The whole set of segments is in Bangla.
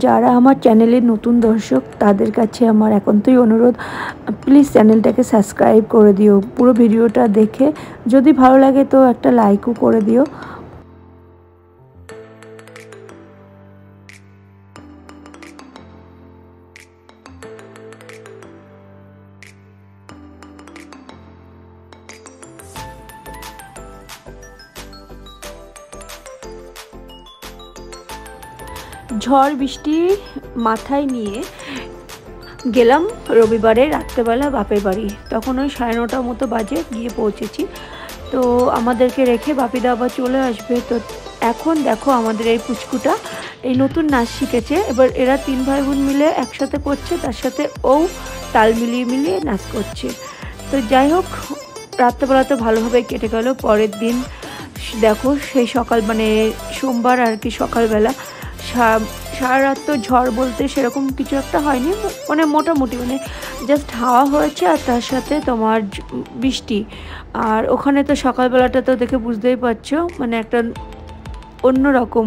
যারা আমার চ্যানেলের নতুন দর্শক তাদের কাছে আমার একান্তই অনুরোধ, প্লিজ চ্যানেলটাকে সাবস্ক্রাইব করে দিও। পুরো ভিডিওটা দেখে যদি ভালো লাগে তো একটা লাইকও করে দিও। ঝড় বৃষ্টি মাথায় নিয়ে গেলাম রবিবারে রাত্রেবেলা বাপের বাড়ি। তখন ওই 9:30 মতো বাজে গিয়ে পৌঁছেছি। তো আমাদেরকে রেখে বাপিদা আবার চলে আসবে। তো এখন দেখো আমাদের এই পুচকুটা এই নতুন নাচ শিখেছে। এবার এরা 3 ভাই বোন মিলে একসাথে করছে, তার সাথে ও তাল মিলিয়ে মিলিয়ে নাচ করছে। তো যাই হোক, রাত্রেবেলা তো ভালোভাবে কেটে গেল। পরের দিন দেখো সেই সকাল মানে সোমবার আর কি, সকালবেলা সারা রাত তো ঝড় বলতে সেরকম কিছু একটা হয়নি, মানে মোটামুটি মানে জাস্ট হাওয়া হয়েছে আর তার সাথে তোমার বৃষ্টি। আর ওখানে তো সকালবেলাটা তো দেখে বুঝতেই পারছো মানে একটা অন্যরকম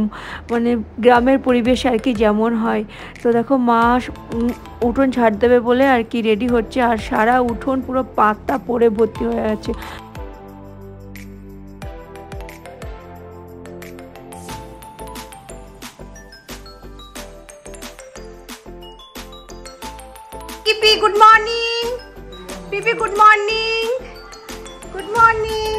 মানে গ্রামের পরিবেশ আর কি যেমন হয়। তো দেখো মা উঠোন ঝাড় দেবে বলে আর কি রেডি হচ্ছে, আর সারা উঠোন পুরো পাতা পড়ে ভর্তি হয়ে আছে। পিপি গুড মর্নিং, পিপি গুড মর্নিং, গুড মর্নিং।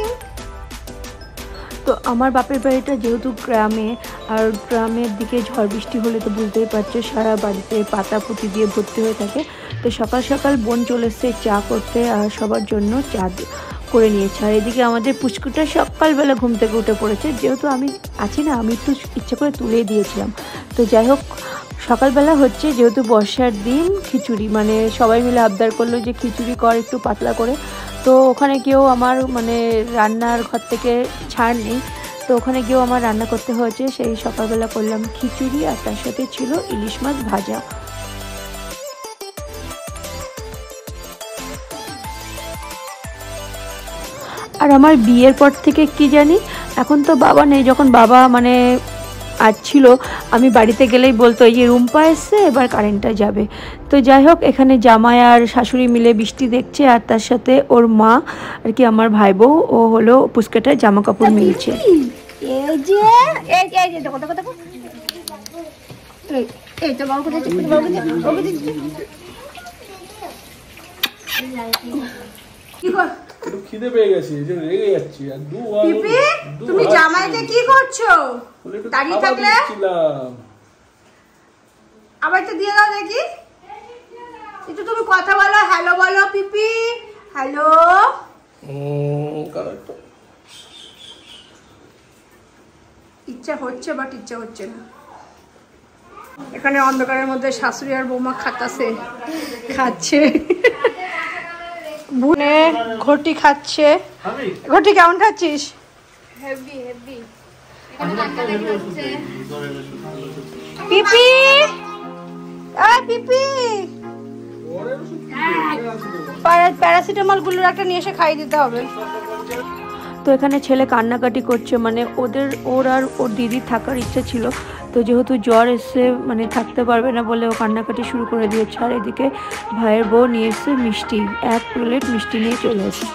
তো আমার বাপের বাড়িটা যেহেতু গ্রামে, আর গ্রামের দিকে ঝড় বৃষ্টি হলে তো বুঝতেই পারছো সারা বাড়িতে পাতা পুঁতি দিয়ে ভর্তি হয়ে থাকে। তো সকাল সকাল বোন চলে এসছে চা করতে, আর সবার জন্য চা করে নিয়েছে। আর এদিকে আমাদের পুচকুটা সকালবেলা ঘুম থেকে উঠে পড়েছে, যেহেতু আমি আছি না আমি একটু ইচ্ছে করে তুলেই দিয়েছিলাম। তো যাই হোক, সকালবেলা হচ্ছে যেহেতু বর্ষার দিন খিচুড়ি, মানে সবাই মিলে আবদার করলো যে খিচুড়ি কর একটু পাতলা করে। তো ওখানে গিয়েও আমার মানে রান্নার ঘর থেকে ছাড় নেই, তো ওখানে গিয়েও আমার রান্না করতে হয়েছে। সেই সকালবেলা করলাম খিচুড়ি আর তার সাথে ছিল ইলিশ মাছ ভাজা। আর আমার বিয়ের পর থেকে কি জানি, এখন তো বাবা নেই, যখন বাবা মানে আজ ছিল আমি বাড়িতে গেলেই বলতো এই যে রুম্পা এসছে এবার কারেন্টটা যাবে। তো যাই হোক, এখানে জামাই আর শাশুড়ি মিলে বৃষ্টি দেখছে, আর তার সাথে ওর মা আর কি আমার ভাই বউ ও হলো পুচকাটার জামা কাপড় মিলছে। খিদে পেয়ে গেছে, রেগে যাচ্ছি। আর তুমি জামাইতে কি করছো? দাঁড়িয়ে থাকলে আবার তো দিয়ে দাও দেখি। একটু তুমি কথা বলো, হ্যালো বলো পিপি, হ্যালো। ইচ্ছা হচ্ছে বাট ইচ্ছা হচ্ছে না। এখানে অন্ধকারের মধ্যে শাশুড়ি আর বৌমা খাচ্ছে বুনে ঘটি খাচ্ছে। ঘটি কেমন খাচ্ছিস? Heavy heavy. পিপি পিপি প্যারাসিটামল গুলোর একটা নিয়ে এসে খাইয়ে দিতে হবে। তো এখানে ছেলে কান্নাকাটি করছে, মানে ওর আর ওর দিদির থাকার ইচ্ছা ছিল, তো যেহেতু জ্বর এসে মানে থাকতে পারবে না বলে ও কান্নাকাটি শুরু করে দিয়েছে। আর এদিকে ভাইয়ের বউ নিয়ে এসে মিষ্টি, 1 প্লেট মিষ্টি নিয়ে চলে এসে।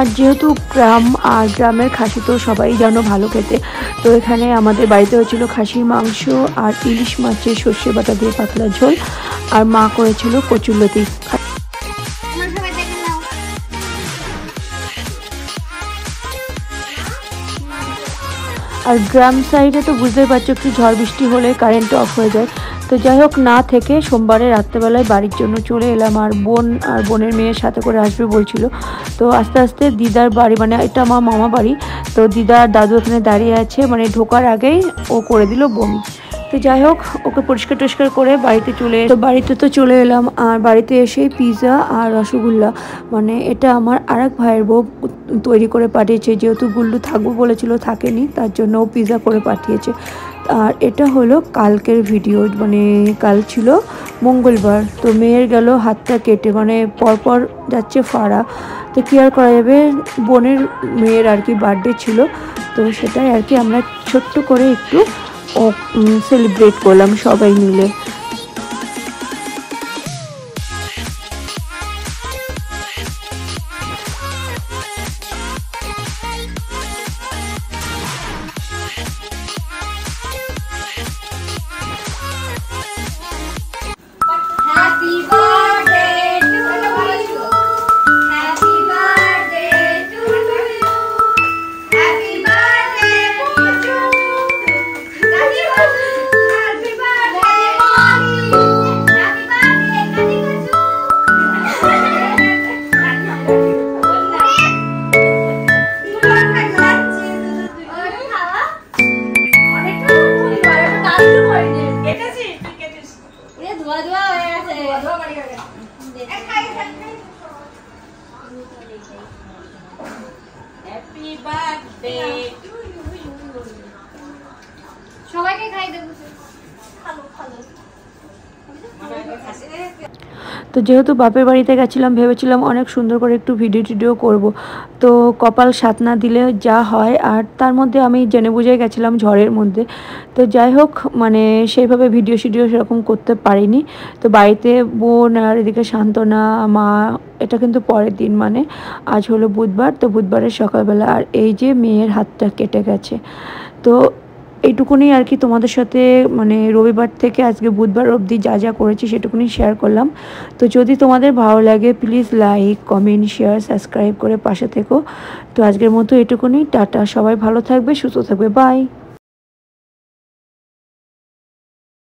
আর যেহেতু গ্রাম, আর গ্রামের খাসি তো সবাই জানো ভালো খেতে, তো এখানে আমাদের বাড়িতে হয়েছিল খাসির মাংস আর ইলিশ মাছের সর্ষে বাটা দিয়ে পাতলা ঝোল, আর মা করেছিল কচুরলতি। আর গ্রাম সাইডে তো বুঝতেই পারছো একটু ঝড় বৃষ্টি হলে কারেন্ট অফ হয়ে যায়। তো যাই হোক, না থেকে সোমবারে রাত্রেবেলায় বাড়ির জন্য চলে এলাম। আর বোনের মেয়ের সাথে করে আসবে বলছিল। তো আস্তে আস্তে দিদার বাড়ি, মানে এটা আমার মামা বাড়ি, তো দিদা আর দাদু এখানে দাঁড়িয়ে আছে, মানে ঢোকার আগেই ও করে দিল বমি। তো যাই হোক, ওকে পরিষ্কার টরিষ্কার করে বাড়িতে তো চলে এলাম। আর বাড়িতে এসে পিৎজা আর রসগোল্লা, মানে এটা আমার আরেক ভাইয়ের বউ তৈরি করে পাঠিয়েছে, যেহেতু গুল্লু থাকবো বলেছিল থাকেনি, তার জন্য ও পিৎজা করে পাঠিয়েছে। আর এটা হলো কালকের ভিডিও, মানে কাল ছিল মঙ্গলবার। তো মেয়ের গেল হাতটা কেটে, মানে পরপর যাচ্ছে ফাড়া। তো কী আর করা যাবে, বোনের মেয়ের আর কি বার্থডে ছিল, তো সেটাই আর কি আমরা ছোট্ট করে একটু সেলিব্রেট করলাম সবাই মিলে। Happy birthday to you. Happy birthday to you. Happy birthday Puchu. Happy birthday. Happy birthday Mommy. Happy birthday Kadi Puchu. সবাইকে খাই দেবো। ভালো ভালো। তো যেহেতু বাপের বাড়িতে গেছিলাম, ভেবেছিলাম অনেক সুন্দর করে একটু ভিডিও টিডিও করব, তো কপাল সাথ না দিলে যা হয়। আর তার মধ্যে আমি জেনে বুঝে গেছিলাম ঝড়ের মধ্যে, তো যাই হোক মানে সেইভাবে ভিডিও শিডিও সেরকম করতে পারিনি। তো বাড়িতে বোন আর এদিকে সান্ত্বনা মা, এটা কিন্তু পরের দিন, মানে আজ হলো বুধবার, তো বুধবারের সকালবেলা। আর এই যে মেয়ের হাতটা কেটে গেছে। তো এইটুকুনি আর কি তোমাদের সাথে, মানে রবিবার থেকে আজকে বুধবার অবধি যা যা করেছি সেটুকুনি শেয়ার করলাম। তো যদি তোমাদের ভালো লাগে please like comment share subscribe করে পাশে থেকো। তো আজকের মতো এটুকুনি, টাটা, সবাই ভালো থাকবে সুস্থ থাকবে, বাই।